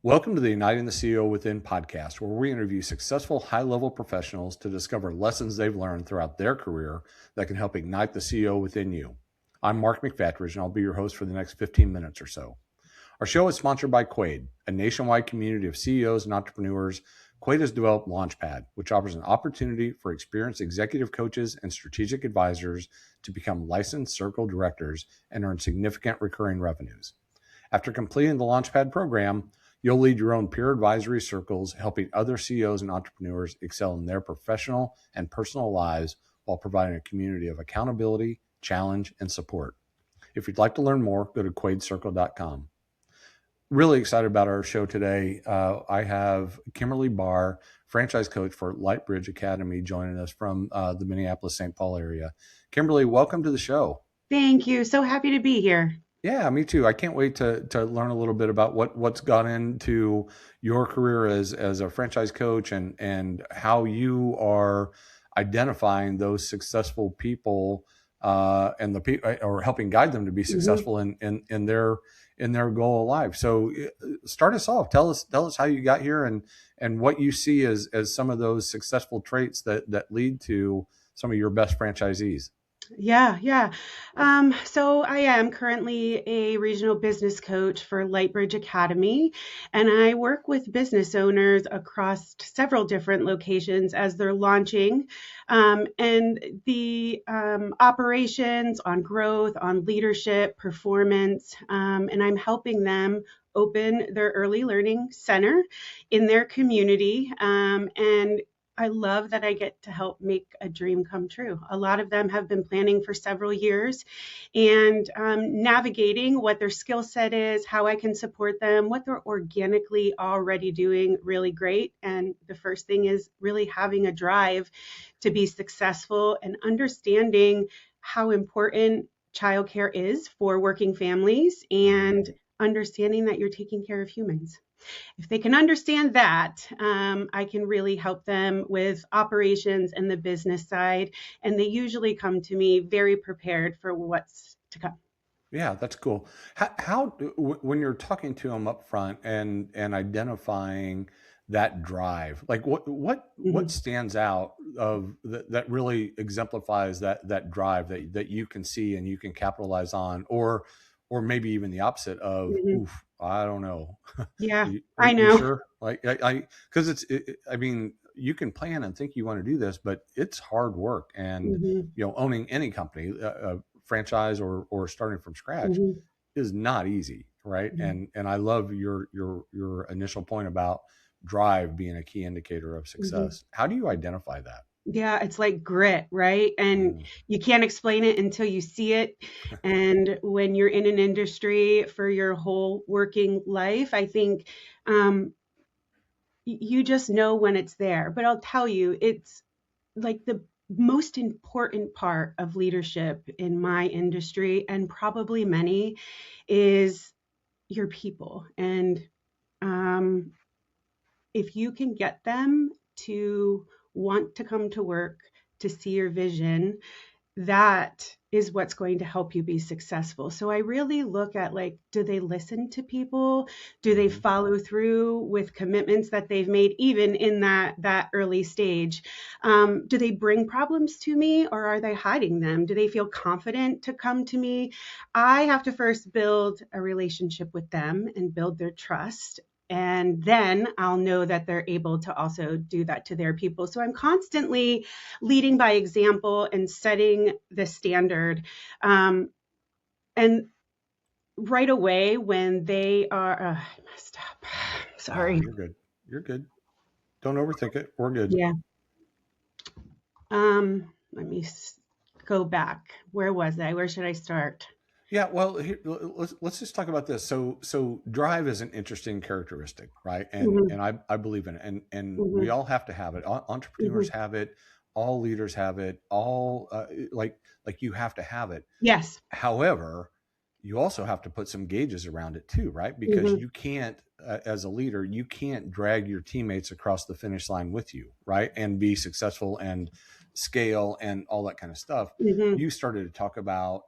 Welcome to the Uniting the CEO Within podcast, where we interview successful high-level professionals to discover lessons they've learned throughout their career that can help ignite the CEO within you. I'm Mark McFatridge, and I'll be your host for the next 15 minutes or so. Our show is sponsored by Quaid, a nationwide community of CEOs and entrepreneurs. Quaid has developed Launchpad, which offers an opportunity for experienced executive coaches and strategic advisors to become licensed circle directors and earn significant recurring revenues. After completing the Launchpad program, you'll lead your own peer advisory circles, helping other CEOs and entrepreneurs excel in their professional and personal lives while providing a community of accountability, challenge, and support. If you'd like to learn more, go to quaidcircle.com. Really excited about our show today. I have Kimberly Barr, franchise coach for LightBridge Academy, joining us from the Minneapolis-St. Paul area. Kimberly, welcome to the show. Thank you. So happy to be here. Yeah, me too. I can't wait to learn a little bit about what's gone into your career as a franchise coach and how you are identifying those successful people and the people, or helping guide them to be successful in their goal of life. So start us off. Tell us how you got here and what you see as some of those successful traits that lead to some of your best franchisees. Yeah. So I am currently a regional business coach for LightBridge Academy, and I work with business owners across several different locations as they're launching, and the operations on growth, on leadership, performance, and I'm helping them open their early learning center in their community, and I love that I get to help make a dream come true. A lot of them have been planning for several years and navigating what their skill set is, how I can support them, what they're organically already doing really great. And the first thing is really having a drive to be successful and understanding how important childcare is for working families and understanding that you're taking care of humans. If they can understand that, I can really help them with operations and the business side. And they usually come to me very prepared for what's to come. Yeah, that's cool. When you're talking to them up front and identifying that drive, like what stands out of that really exemplifies that drive that you can see and you can capitalize on, or maybe even the opposite of, oof, I don't know. Yeah, Are I you know. sure? Like because I mean, you can plan and think you want to do this, but it's hard work, and Mhm, owning any company, franchise or starting from scratch mhm, is not easy, right? mhm, And I love your initial point about drive being a key indicator of mhm. success. How do you identify that? Yeah, it's like grit, right? And Mm, you can't explain it until you see it. And when you're in an industry for your whole working life, I think um, you just know when it's there. But I'll tell you, it's like the most important part of leadership in my industry, and probably many, is your people. And um, if you can get them to want to come to work, to see your vision, that is what's going to help you be successful. So I really look at, like, do they listen to people? Do they hmm follow through with commitments that they've made, even in that early stage? Do they bring problems to me, or are they hiding them? Do they feel confident to come to me? I have to first build a relationship with them and build their trust, and then I'll know that they're able to also do that to their people. So I'm constantly leading by example and setting the standard. And right away, when they are, I messed up. Sorry. You're good. You're good. Don't overthink it. We're good. Yeah. Let me go back. Where was I? Where should I start? Yeah, well, here, let's just talk about this. So drive is an interesting characteristic, right? And Hmm. I believe in it, and we Hmm. all have to have it. Entrepreneurs Hmm. have it. All leaders have it. All like you have to have it. Yes. However, you also have to put some gauges around it too, right? Because Hmm. you can't, as a leader, you can't drag your teammates across the finish line with you, right? And be successful and scale and all that kind of stuff. Hmm. You started to talk about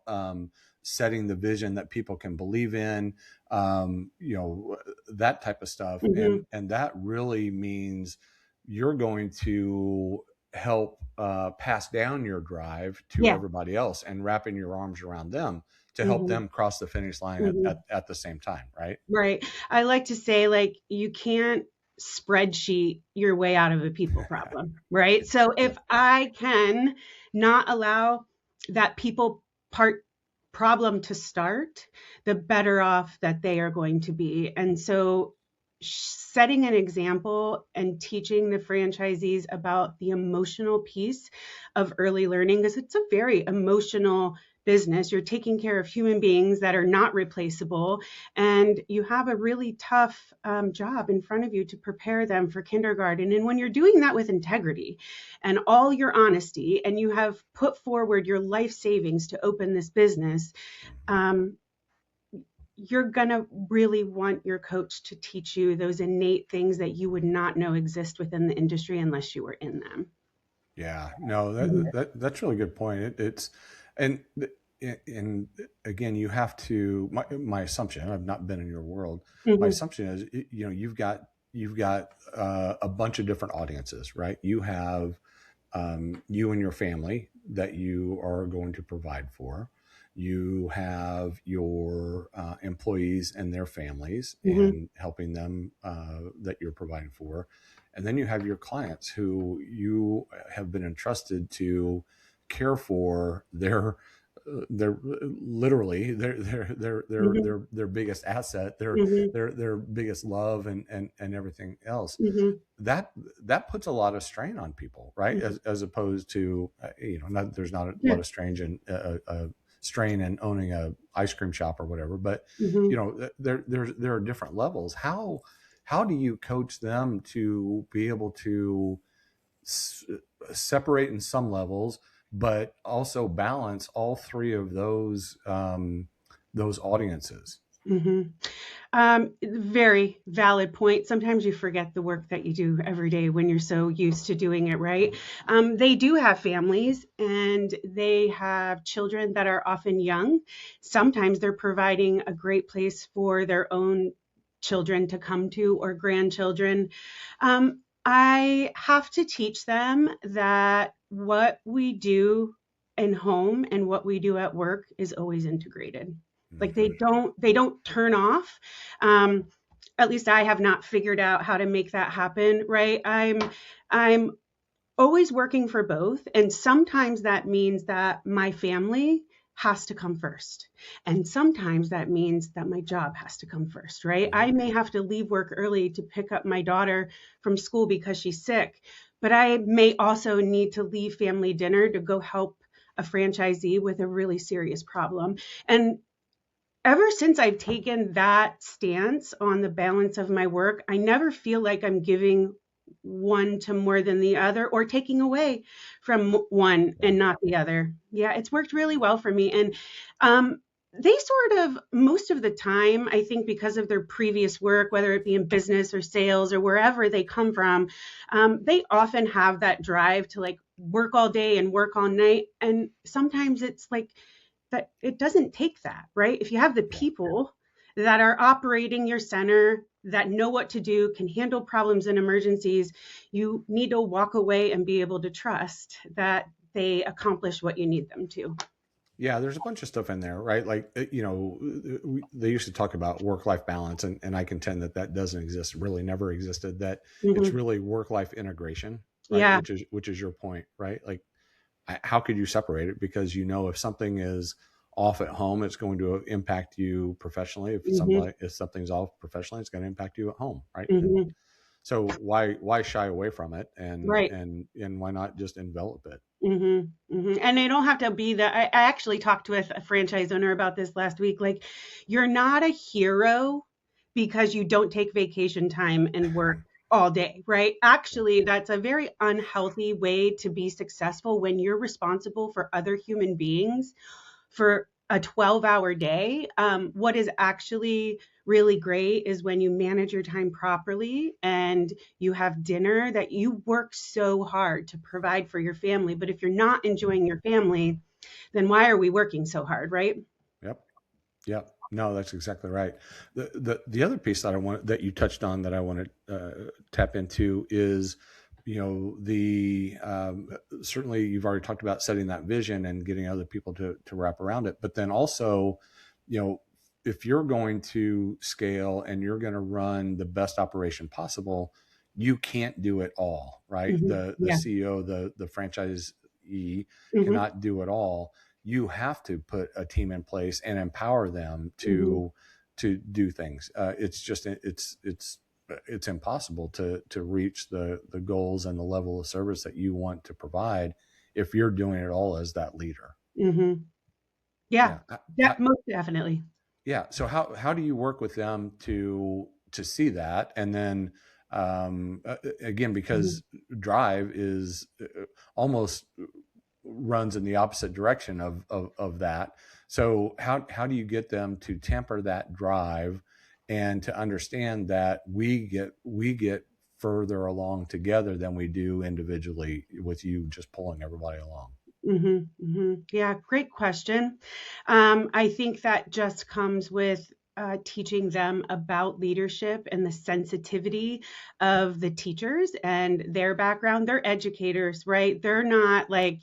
setting the vision that people can believe in. you know, that type of stuff. Hmm. And that really means you're going to help pass down your drive to Yeah. everybody else and wrapping your arms around them to help Hmm. them cross the finish line Hmm. at the same time, right? Right. I like to say, like, you can't spreadsheet your way out of a people problem, right? So Yeah. if I can not allow that people part problem to start, the better off that they are going to be. And so setting an example and teaching the franchisees about the emotional piece of early learning, because it's a very emotional business. You're taking care of human beings that are not replaceable, and you have a really tough job in front of you to prepare them for kindergarten. And when you're doing that with integrity and all your honesty, and you have put forward your life savings to open this business, um, you're going to really want your coach to teach you those innate things that you would not know exist within the industry unless you were in them. Yeah, no, Mhm. that's a really good point. And and again, you have to. My assumption. I've not been in your world. My Mhm. assumption is, you know, you've got a bunch of different audiences, right? You have you and your family that you are going to provide for. You have your employees and their families Mhm. and helping them that you're providing for. And then you have your clients who you have been entrusted to care for their literally Mhm. their biggest asset, Mhm. their biggest love and everything else. Mhm. that that puts a lot of strain on people, right? Mhm. As opposed to there's not a Yeah. lot of strain in owning a ice cream shop or whatever, but Mhm. there are different levels. How do you coach them to be able to s- separate in some levels, but also balance all three of those audiences? Mhm. Very valid point. Sometimes you forget the work that you do every day when you're so used to doing it, right? They do have families and they have children that are often young. Sometimes they're providing a great place for their own children to come to or grandchildren. I have to teach them that what we do in home and what we do at work is always integrated. Like Hmm. they don't turn off. Um, at least I have not figured out how to make that happen, right? I'm always working for both, and sometimes that means that my family has to come first. And sometimes that means that my job has to come first, right? Hmm. I may have to leave work early to pick up my daughter from school because she's sick, but I may also need to leave family dinner to go help a franchisee with a really serious problem. And ever since I've taken that stance on the balance of my work, I never feel like I'm giving one to more than the other or taking away from one Yeah. and not the other. Yeah, it's worked really well for me. And they sort of, most of the time, I think because of their previous work, whether it be in business or sales or wherever they come from, they often have that drive to like work all day and work all night. And sometimes it's like, that it doesn't take that, right? If you have the Yeah. people that are operating your center, that know what to do, can handle problems and emergencies, you need to walk away and be able to trust that they accomplish what you need them to. Yeah, there's a bunch of stuff in there, right? Like, they used to talk about work-life balance, and I contend that that doesn't exist, really never existed, that it's Hmm. really work-life integration, right? Yeah. Which is your point, right? Like, how could you separate it? Because if something is off at home, it's going to impact you professionally. Hmm. If something's off professionally, it's going to impact you at home, right? And Hmm. so why shy away from it, Right. and why not just envelop it? Hmm. Hmm. And they don't have to be that. I actually talked with a franchise owner about this last week. Like, you're not a hero because you don't take vacation time and work all day, right? Yeah. Actually, that's a very unhealthy way to be successful when you're responsible for other human beings for a 12-hour day. What is actually really great is when you manage your time properly and you have dinner that you work so hard to provide for your family. But if you're not enjoying your family, then why are we working so hard, right? Yep. Yep. No, that's exactly right. The other piece that you touched on that I want to tap into is, the certainly you've already talked about setting that vision and getting other people to wrap around it, but then also, you know, if you're going to scale and you're going to run the best operation possible, you can't do it all, right? The Yeah. CEO, the franchisee Hmm. cannot do it all. You have to put a team in place and empower them Hmm. to do things. It's impossible to reach the goals and the level of service that you want to provide if you're doing it all as that leader. Hmm. Yeah. Yeah. Yeah, most definitely. Yeah. So how do you work with them to see that? And then again, Mhm. because drive is almost runs in the opposite direction of that. So how do you get them to temper that drive and to understand that we get further along together than we do individually with you just pulling everybody along? Mhm, mhm. Yeah, great question. I think that just comes with teaching them about leadership and the sensitivity of the teachers and their background. They're educators, right? They're not like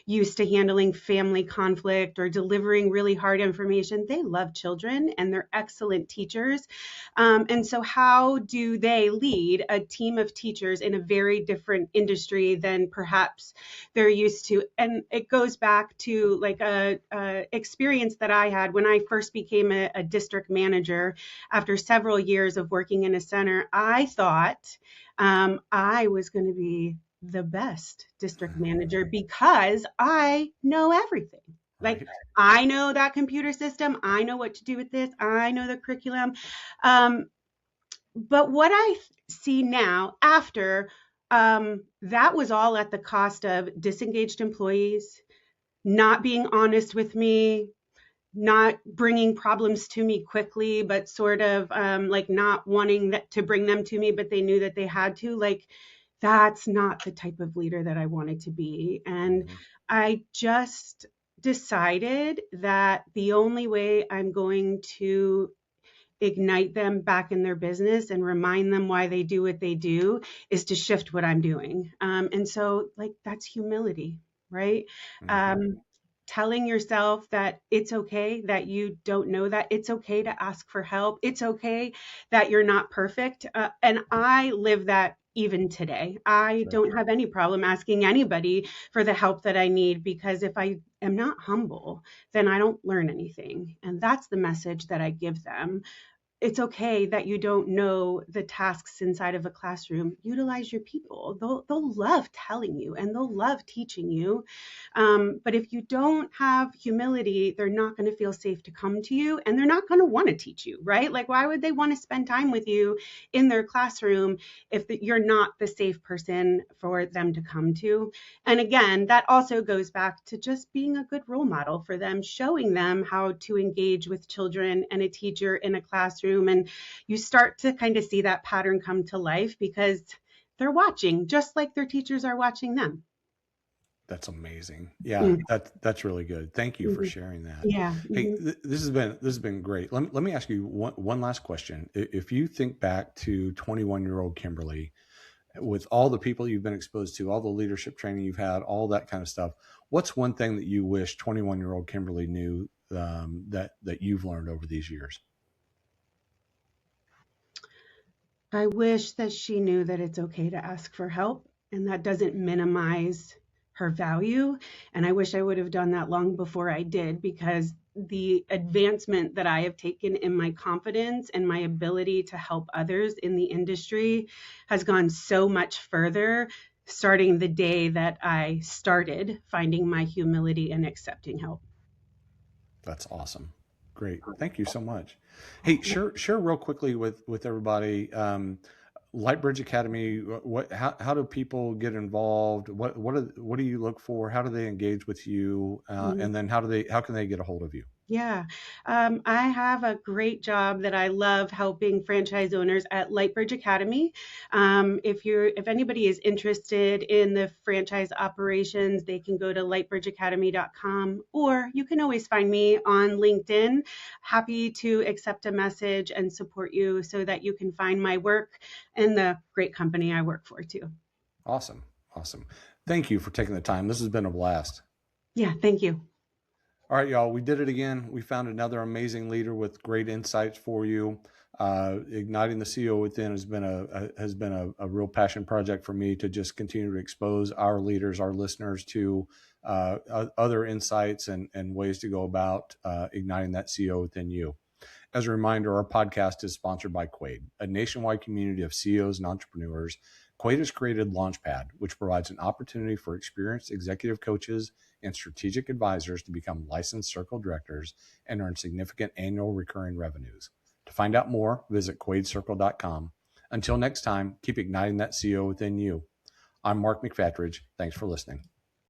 used to handling family conflict or delivering really hard information. They love children and they're excellent teachers. And so, how do they lead a team of teachers in a very different industry than perhaps they're used to? And it goes back to like a experience that I had when I first became a district manager after several years of working in a center. I thought I was going to be the best district manager because I know everything. Like, Right. I know that computer system. I know what to do with this. I know the curriculum. Um, but what I see now after that was all at the cost of disengaged employees, not being honest with me, not bringing problems to me quickly, but sort of like not wanting to bring them to me, but they knew that they had to. Like, that's not the type of leader that I wanted to be. And Mm-hmm. I just decided that the only way I'm going to ignite them back in their business and remind them why they do what they do is to shift what I'm doing. And so, like, that's humility, right? Mm-hmm. Um, Telling yourself that it's okay that you don't know, that it's okay to ask for help. It's okay that you're not perfect. And I live that even today. I Sure. don't have any problem asking anybody for the help that I need, because if I am not humble, then I don't learn anything. And that's the message that I give them. It's okay that you don't know the tasks inside of a classroom. Utilize your people. They'll love telling you and they'll love teaching you. But if you don't have humility, they're not going to feel safe to come to you and they're not going to want to teach you, right? Like, why would they want to spend time with you in their classroom if you're not the safe person for them to come to? And again, that also goes back to just being a good role model for them, showing them how to engage with children and a teacher in a classroom. And you start to kind of see that pattern come to life because they're watching just like their teachers are watching them. That's amazing. Yeah, Mm. that's really good. Thank you for Mhm. sharing that. Yeah. Hey, Mhm. this has been great. Let me ask you one last question. If you think back to 21-year-old Kimberly, with all the people you've been exposed to, all the leadership training you've had, all that kind of stuff, what's one thing that you wish 21-year-old Kimberly knew, that you've learned over these years? I wish that she knew that it's okay to ask for help and that doesn't minimize her value. And I wish I would have done that long before I did, because the advancement that I have taken in my confidence and my ability to help others in the industry has gone so much further starting the day that I started finding my humility and accepting help. That's awesome. Great. Thank you so much. Hey, share real quickly with everybody. LightBridge Academy. How do people get involved? What do you look for? How do they engage with you? Mhm. And then how can they get a hold of you? Yeah. I have a great job that I love helping franchise owners at LightBridge Academy. If anybody is interested in the franchise operations, they can go to lightbridgeacademy.com, or you can always find me on LinkedIn. Happy to accept a message and support you so that you can find my work and the great company I work for too. Awesome. Awesome. Thank you for taking the time. This has been a blast. Yeah, thank you. All right, y'all, we did it again. We found another amazing leader with great insights for you. Igniting the CEO within has been a real passion project for me to just continue to expose our leaders, our listeners to other insights and ways to go about igniting that CEO within you. As a reminder, our podcast is sponsored by Quade, a nationwide community of CEOs and entrepreneurs. Quade has created Launchpad, which provides an opportunity for experienced executive coaches and strategic advisors to become licensed circle directors and earn significant annual recurring revenues. To find out more, visit quadecircle.com. Until next time, keep igniting that CEO within you. I'm Mark McFatridge. Thanks for listening.